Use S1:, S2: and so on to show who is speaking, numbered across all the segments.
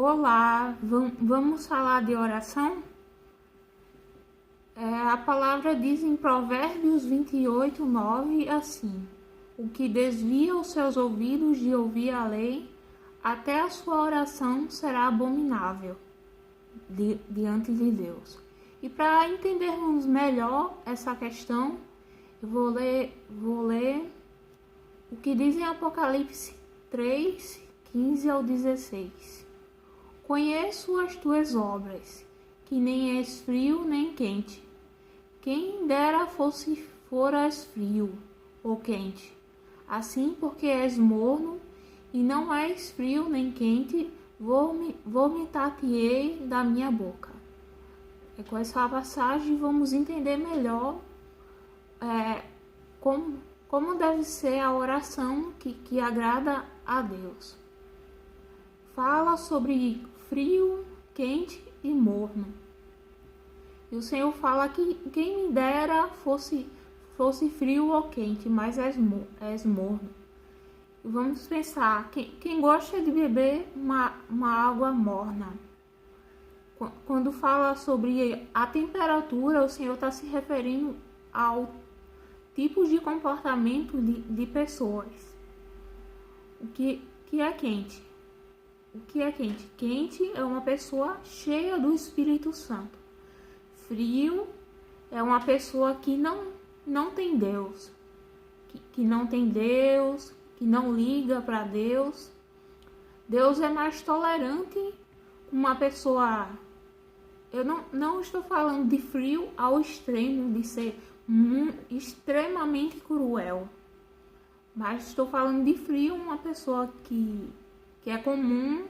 S1: Olá, vamos falar de oração? A palavra diz em Provérbios 28, 9, assim: o que desvia os seus ouvidos de ouvir a lei, até a sua oração será abominável diante de Deus. E para entendermos melhor essa questão, eu vou ler o que diz em Apocalipse 3, 15 ao 16. Conheço as tuas obras, que nem és frio nem quente. Quem dera foras frio ou quente. Assim, porque és morno e não és frio nem quente, vomitar-te-ei da minha boca. Com essa passagem vamos entender melhor como deve ser a oração que agrada a Deus. Fala sobre frio, quente e morno. E o Senhor fala que quem me dera fosse frio ou quente, mas és morno. E vamos pensar, quem gosta de beber uma água morna? Quando fala sobre a temperatura, o Senhor está se referindo ao tipo de comportamento de pessoas. O que é quente? O que é quente? Quente é uma pessoa cheia do Espírito Santo. Frio é uma pessoa que não tem Deus. Que não tem Deus, que não liga para Deus. Deus é mais tolerante com uma pessoa. Eu não estou falando de frio ao extremo, de ser extremamente cruel. Mas estou falando de frio, uma pessoa que é comum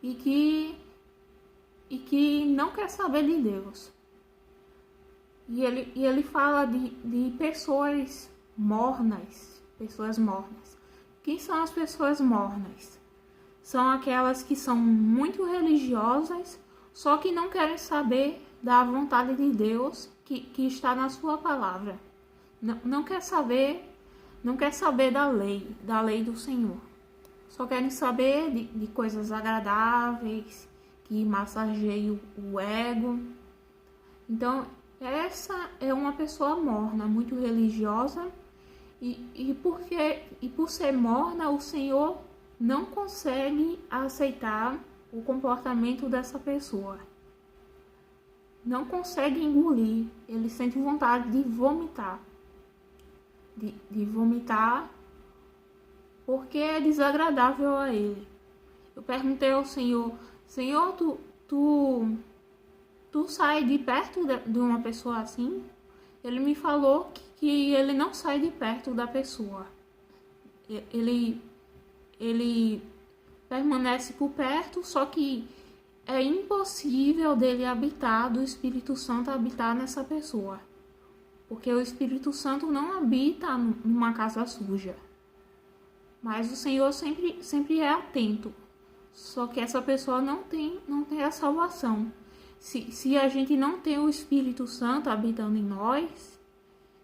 S1: e que não quer saber de Deus. E ele fala de pessoas mornas. Quem são as pessoas mornas? São aquelas que são muito religiosas, só que não querem saber da vontade de Deus que está na sua palavra. Não quer saber da lei do Senhor. Só querem saber de coisas agradáveis, que massageiam o ego. Então, essa é uma pessoa morna, muito religiosa. E por ser morna, o Senhor não consegue aceitar o comportamento dessa pessoa. Não consegue engolir. Ele sente vontade de vomitar. De vomitar porque é desagradável a ele. Eu perguntei ao Senhor: Senhor, tu sai de perto de uma pessoa assim? Ele me falou que ele não sai de perto da pessoa. Ele permanece por perto, só que é impossível do Espírito Santo habitar nessa pessoa. Porque o Espírito Santo não habita numa casa suja. Mas o Senhor sempre é atento. Só que essa pessoa não tem a salvação. Se a gente não tem o Espírito Santo habitando em nós,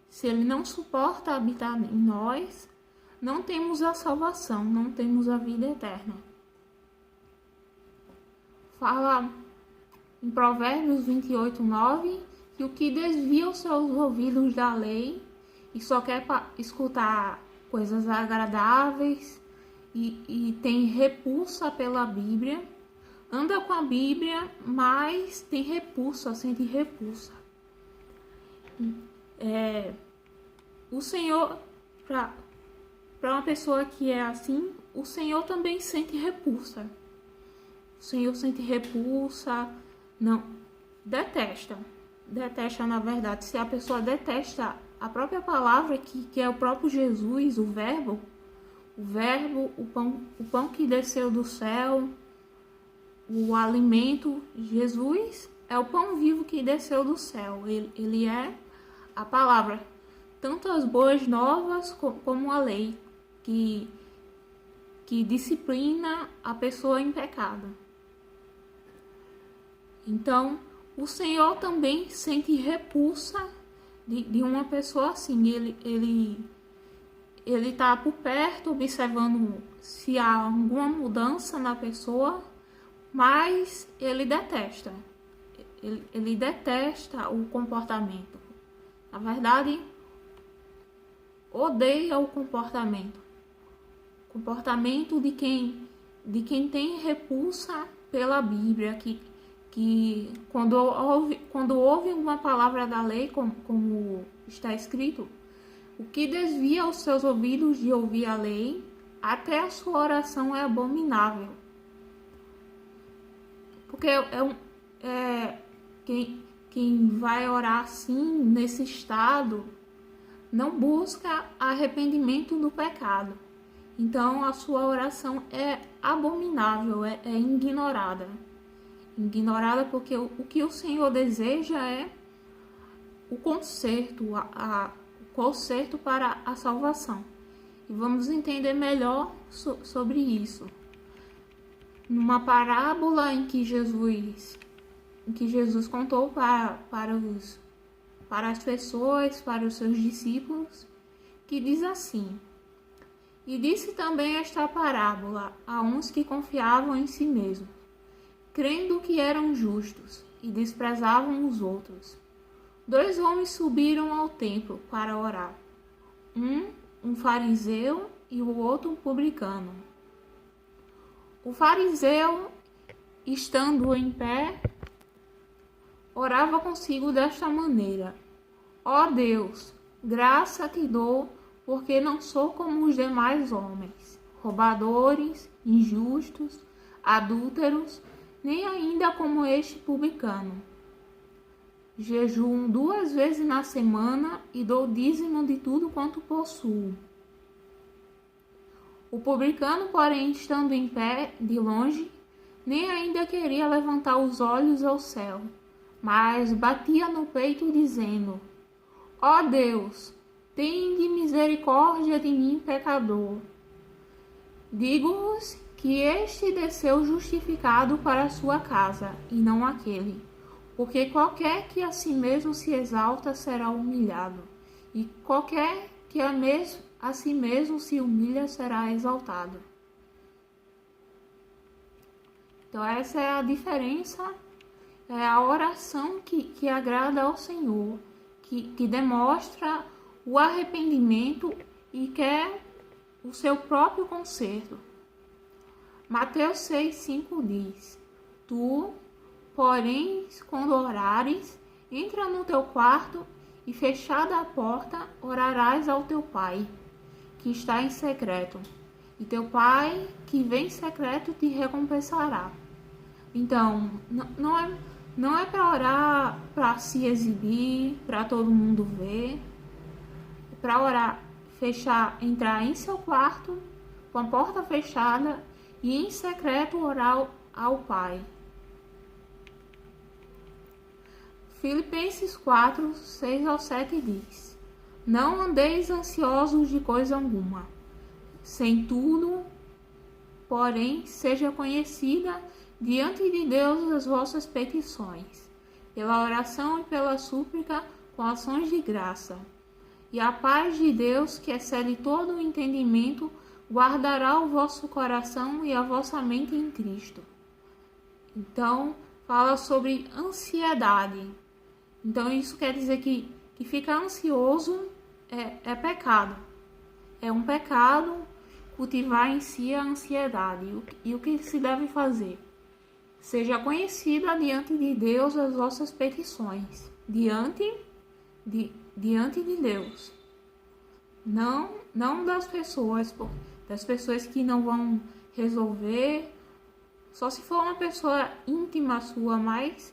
S1: se ele não suporta habitar em nós, não temos a salvação, não temos a vida eterna. Fala em Provérbios 28, 9, que o que desvia os seus ouvidos da lei e só quer escutar coisas agradáveis e tem repulsa pela Bíblia, anda com a Bíblia, mas tem repulsa, sente repulsa. O Senhor, para uma pessoa que é assim, o Senhor também sente repulsa. O Senhor sente repulsa, não, detesta, na verdade. Se a pessoa detesta a própria palavra, que é o próprio Jesus, o verbo, o pão que desceu do céu, o alimento, Jesus é o pão vivo que desceu do céu. Ele é a palavra, tanto as boas novas como a lei, que disciplina a pessoa em pecado. Então, o Senhor também sente repulsa de uma pessoa assim. Ele está por perto, observando se há alguma mudança na pessoa, mas ele detesta. Ele detesta o comportamento. Na verdade, odeia o comportamento. Comportamento de quem tem repulsa pela Bíblia, que quando ouve uma palavra da lei, como está escrito, o que desvia os seus ouvidos de ouvir a lei, até a sua oração é abominável. Porque quem vai orar assim, nesse estado, não busca arrependimento do pecado. Então a sua oração é abominável, é ignorada. Ignorada porque o que o Senhor deseja é o conserto, o conserto para a salvação. E vamos entender melhor sobre isso. Numa parábola em que Jesus contou para as pessoas, para os seus discípulos, que diz assim: e disse também esta parábola a uns que confiavam em si mesmos, crendo que eram justos, e desprezavam os outros. 2 homens subiram ao templo para orar, um fariseu e o outro um publicano. O fariseu, estando em pé, orava consigo desta maneira: ó Deus, graça te dou, porque não sou como os demais homens, roubadores, injustos, adúlteros, nem ainda como este publicano. Jejuo 2 vezes na semana e dou dízimo de tudo quanto possuo. O publicano, porém, estando em pé, de longe, nem ainda queria levantar os olhos ao céu, mas batia no peito, dizendo: ó Deus, tende misericórdia de mim, pecador. Digo-vos que este desceu justificado para a sua casa, e não aquele. Porque qualquer que a si mesmo se exalta será humilhado, e qualquer que a si mesmo se humilha será exaltado. Então essa é a diferença, é a oração que agrada ao Senhor, que demonstra o arrependimento e quer o seu próprio conserto. Mateus 6,5 diz: tu, porém, quando orares, entra no teu quarto e, fechada a porta, orarás ao teu Pai, que está em secreto, e teu Pai, que vem em secreto, te recompensará. Então, não é para orar para se exibir, para todo mundo ver, é para orar, entrar em seu quarto, com a porta fechada, e em secreto orar ao Pai. Filipenses 4, 6-7 diz: não andeis ansiosos de coisa alguma, sem tudo, porém, seja conhecida diante de Deus as vossas petições, pela oração e pela súplica, com ações de graça. E a paz de Deus, que excede todo o entendimento, guardará o vosso coração e a vossa mente em Cristo. Então, fala sobre ansiedade. Então, isso quer dizer que ficar ansioso é pecado. É um pecado cultivar em si a ansiedade. E o que se deve fazer? Seja conhecida diante de Deus as vossas petições. Diante de Deus. Não das pessoas que não vão resolver. Só se for uma pessoa íntima sua, mas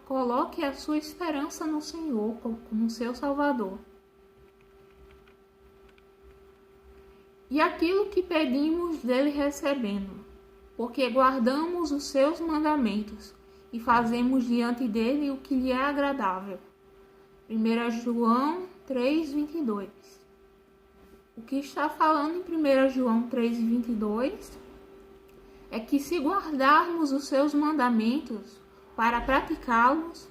S1: coloque a sua esperança no Senhor como seu Salvador. E aquilo que pedimos dele recebendo, porque guardamos os seus mandamentos e fazemos diante dele o que lhe é agradável. 1 João 3:22. O que está falando em 1 João 3:22 é que se guardarmos os seus mandamentos para praticá-los,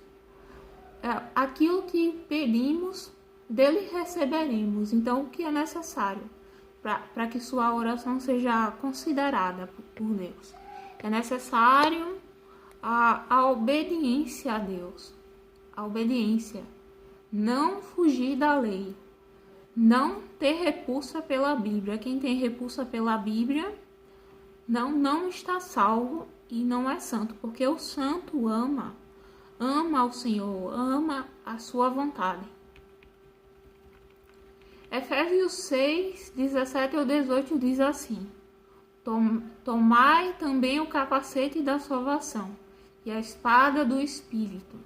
S1: aquilo que pedimos, dele receberemos. Então, o que é necessário para que sua oração seja considerada por Deus? É necessário a obediência a Deus. A obediência. Não fugir da lei. Não ter repulsa pela Bíblia. Quem tem repulsa pela Bíblia não está salvo e não é santo, porque o santo ama ao Senhor, ama a sua vontade. Efésios 6, 17 ao 18 diz assim: Tomai também o capacete da salvação e a espada do Espírito,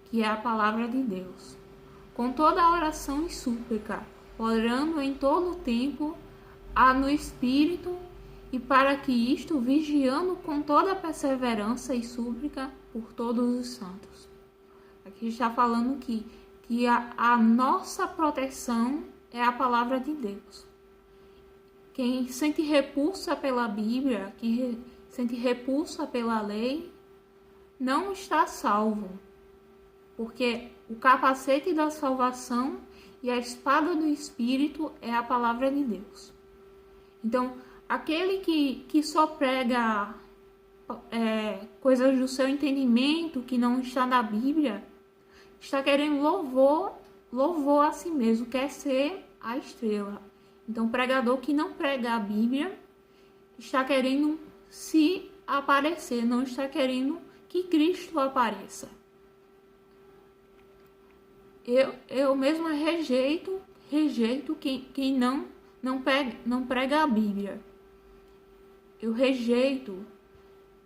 S1: que é a palavra de Deus, com toda a oração e súplica, orando em todo o tempo no Espírito, e para que isto, vigiando com toda a perseverança e súplica por todos os santos. Aqui está falando que a nossa proteção é a palavra de Deus. Quem sente repulsa pela Bíblia, quem sente repulsa pela lei, não está salvo. Porque o capacete da salvação e a espada do Espírito é a palavra de Deus. Então, aquele que só prega coisas do seu entendimento, que não está na Bíblia, está querendo louvor a si mesmo, quer ser a estrela. Então, o pregador que não prega a Bíblia está querendo se aparecer, não está querendo que Cristo apareça. Eu mesma rejeito quem não prega a Bíblia. Eu rejeito,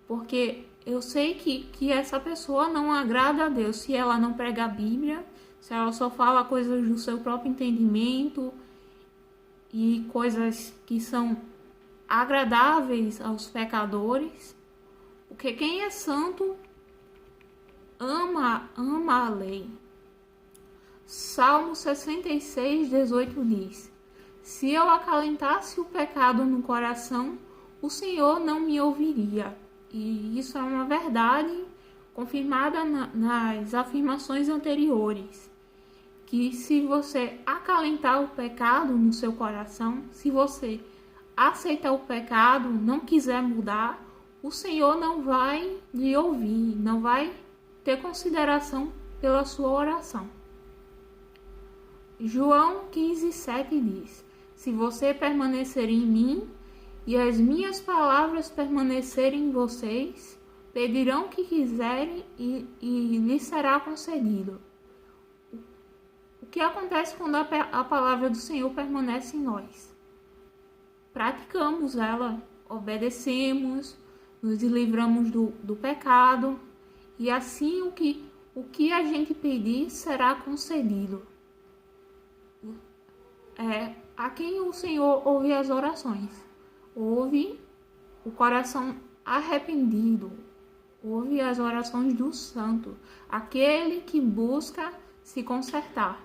S1: porque eu sei que essa pessoa não agrada a Deus se ela não prega a Bíblia, se ela só fala coisas do seu próprio entendimento e coisas que são agradáveis aos pecadores. Porque quem é santo ama a lei. Salmo 66, 18 diz: Se eu acalentasse o pecado no coração, o Senhor não me ouviria. E isso é uma verdade confirmada nas afirmações anteriores. Que se você acalentar o pecado no seu coração, se você aceitar o pecado, não quiser mudar, o Senhor não vai lhe ouvir, não vai ter consideração pela sua oração. João 15:7 diz: Se você permanecer em mim e as minhas palavras permanecerem em vocês, pedirão o que quiserem e lhes será concedido. O que acontece quando a palavra do Senhor permanece em nós? Praticamos ela, obedecemos, nos livramos do pecado, e assim o que a gente pedir será concedido. A quem o Senhor ouve as orações? Ouve o coração arrependido, ouve as orações do santo, aquele que busca se consertar.